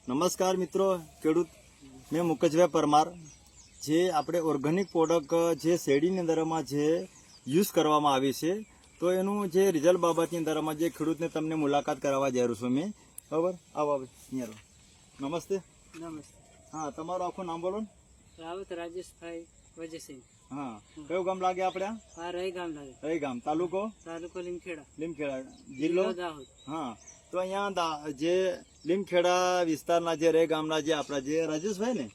નમસ્કાર મિત્રો, ખેડૂત મેં મુકેશભાઈ પરમાર. જે આપણે ઓર્ગેનિક પ્રોડક્ટ જે શેરડીની અંદરમાં જે યુઝ કરવામાં આવી છે, તો એનું જે રિઝલ્ટ બાબતની અંદરમાં જે ખેડૂતને તમને મુલાકાત કરાવવા જઈ રહ્યો છું મેં. બરાબર, આવો અહીંયા રહો. નમસ્તે. નમસ્તે. હા, તમારું આખું નામ બોલો ને. રાવત રાજેશભાઈ વજેસિંહ. હા, કયું ગામ લાગે આપણે? આ રહી ગામ લાગે. રહી ગામ, તાલુકો લીમખેડા. લીમખેડા, જિલ્લો દાહોદ. હા, તો અહીંયા જે લીમખેડા વિસ્તારના જે રે ગામના જે આપણા જે રાજેશભાઈ ને,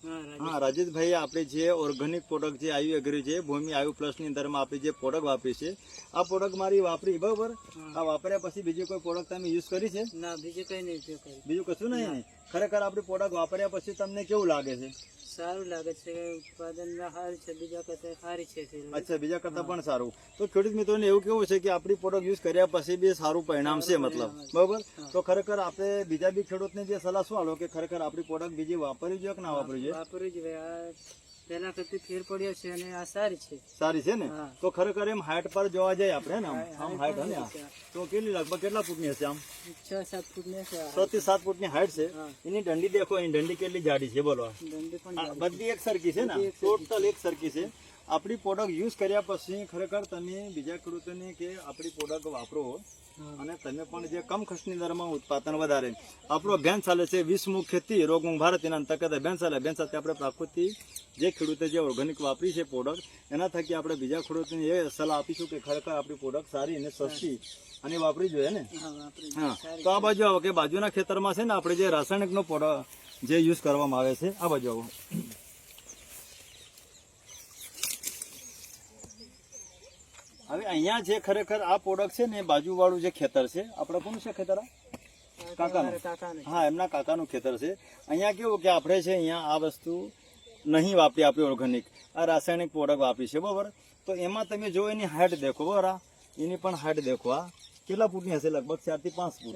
હા રાજેશભાઈ, આપણે જે ઓર્ગેનિક પ્રોડક્ટ જે આયુ એગ્રી છે, ભૂમિ આયુ પ્લસ ની અંદરમાં આપણે જે પ્રોડક્ટ વાપરી છે, આ પ્રોડક્ટ મારી વાપરી બરોબર. આ વાપર્યા પછી બીજી કોઈ પ્રોડક્ટ તમે યુઝ કરી છે? ના, બીજું કઈ નહીં ઉપયોગ કર્યો. બીજું કશું નહીં ને? ખરેખર આપણી પ્રોડક્ટ વાપર્યા પછી તમને કેવું લાગે છે? સારું લાગે છે, ઉત્પાદન સારું છે, બીજા કરતા સારી છે. અચ્છા, બીજા કરતા પણ સારું. તો ખેડૂત મિત્રોને એવું કેવું છે કે આપણી પ્રોડક્ટ યુઝ કર્યા પછી બી સારું પરિણામ છે, મતલબ બરોબર. તો ખરેખર આપણે બીજા બી ખેડૂતને જે સલાહ શું આલો કે ખરેખર આપણી પ્રોડક્ટ બીજી વાપરવી જોઈએ કે ના વાપરવી જોઈએ? વાપરવી જોઈએ. આ પેલા કરતી ફેર પડ્યો છે અને આ સારી છે. સારી છે ને? તો ખરેખર એમ હાઈટ પર જોવા જાય આપણે ને, આમ હાઈટ હે ને, તો કેટલી લગભગ કેટલા ફૂટની હશે? આમ 6-7 ફૂટની છે. 6 થી 7 ફૂટની હાઈટ છે. એની દંડી દેખો, એની દંડી કેટલી જાડી છે બોલો. દંડી પણ બધી એક સરખી છે ને, ટોટલ એક સરખી છે. આપણી પ્રોડક્ટ યુઝ કર્યા પછી ખરેખર તમે બીજા ખેડૂતોને કે આપણી પ્રોડક્ટ વાપરો અને તમે પણ જે કમ ખર્ચની દરમાં ઉત્પાદન વધારે. આપણો અભિયાન ચાલે છે વિશ્વમુખ ખેતી રોગમુક્ત ભારત, એના અંતર્ગત અભિયાન ચાલે. અભિયાન સાથે આપણે પ્રાકૃતિક જે ખેડૂતે જે ઓર્ગેનિક વાપરી છે પ્રોડક્ટ, એના થકી આપણે બીજા ખેડૂતોને એ સલાહ આપીશું કે ખરેખર આપણી પ્રોડક્ટ સારી અને સસ્તી અને વાપરી જોઈએ ને. હા, તો આ બાજુ આવો કે બાજુના ખેતરમાં છે ને આપણે જે રાસાયણિકનો પ્રોડક્ટ જે યુઝ કરવામાં આવે છે, આ બાજુ આવો. હવે અહીંયા જે ખરેખર આ પ્રોડક્ટ છે ને, બાજુ વાળું જે ખેતર છે, આપણે કોનું છે ખેતર? કાકાનું. હા, એમના કાકાનું ખેતર છે. અહીંયા કેવું કે આપણે છે અહીંયા આ વસ્તુ નહીં વાપરી, આપણી ઓર્ગેનિક આ રાસાયણિક પ્રોડક્ટ વાપરી છે બરોબર. તો એમાં તમે જો એની હાઈટ દેખો બરાબર, એની પણ હાઈટ દેખો. આ કેટલા ફૂટની હશે? લગભગ 4 થી 5 ફૂટ.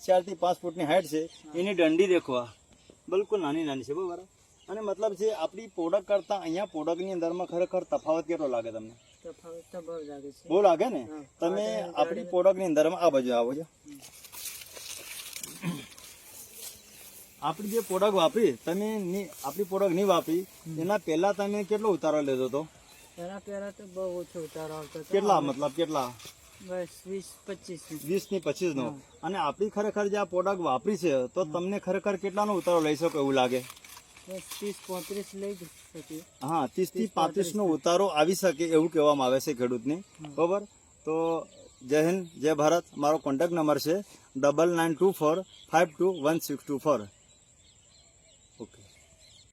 4 થી 5 ફૂટની હાઈટ છે. એની દંડી દેખો, આ બિલકુલ નાની નાની છે બરાબર. અને મતલબ છે આપણી પ્રોડક્ટ કરતા અહીંયા પ્રોડક્ટની અંદરમાં ખરેખર તફાવત કેટલો લાગે તમને? બહુ લાગે ને? તમે આપણી પ્રોડક્ટની અંદરમાં આ બાજુ આવો છો. આપણી જે પ્રોડક્ટ વાપરી તમે, આપણી પ્રોડક્ટ નહીં વાપરી એના પહેલા તમે કેટલો ઉતારો લેતો હતો? એના પહેલા તો બહુ ઓછો ઉતારો આવતો. કેટલા મતલબ કેટલા? બસ 20-25. 20 થી 25 નો. અને આપણી ખરેખર જે આ પ્રોડક્ટ વાપરી છે, તો તમને ખરેખર કેટલાનો ઉતારો લઈ શકો એવું લાગે? 30-35 લઈ શકીએ. હા, 30 થી 35 નો ઉતારો આવી શકે એવું કહેવામાં આવે છે ખેડૂતને બરોબર. તો જય હિન્દ, જય ભારત. મારો કોન્ટેક્ટ નંબર છે 9924521624.